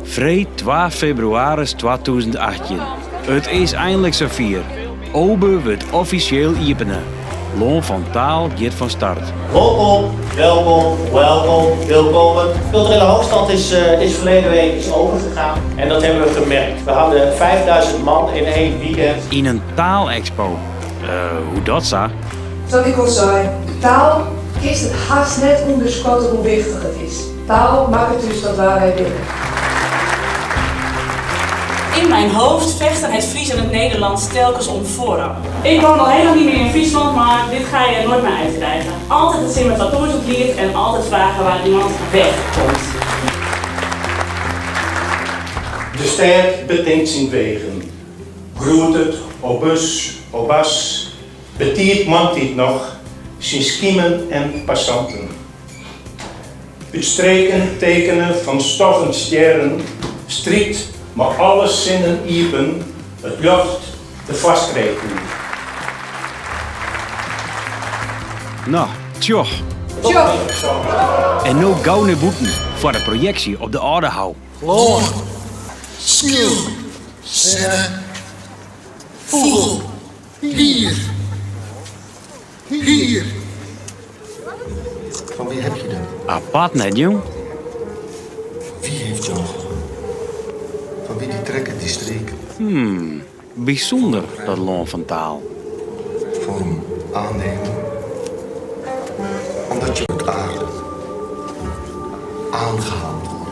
Vrij 2 februari 2018. Het is eindelijk zover. Obe wordt officieel openen. Loon van Taal gaat van start. Welkom. De culturele hoofdstad is verleden week opengegaan. En dat hebben we gemerkt. We hadden 5000 man in 1 weekend. In een taalexpo. Hoe dat zo? Zoals ik al zei, taal is het haast net onderschatten hoe wichtig het is. Taal maakt het dus dat wij willen. In mijn hoofd vechten het Fries en het Nederlands telkens om voorrang. Ik woon al heel lang niet meer in Friesland, maar dit ga je er nooit meer uitkrijgen. Altijd het zin met patroons op lied en altijd vragen waar iemand wegkomt. De stad betinkt zijn wegen. Groetet, obus, obas, betiert mantiet nog, zijn schiemen en passanten. Uitstreken, tekenen van stof en sterren, strikt, maar alle zinnen iepen, het lucht te vastkrijgen. Nou, tjoh. En nu gauw naar boeten voor de projectie op de Aardehouw. Loon, skill, zinnen, voel, hier. Van wie heb je dat? Apart net, jong. Wie heeft jou? Van wie die trekken die streken? Bijzonder, dat Loon van Taal. Vorm aannemen. Omdat je het aangehaald wordt.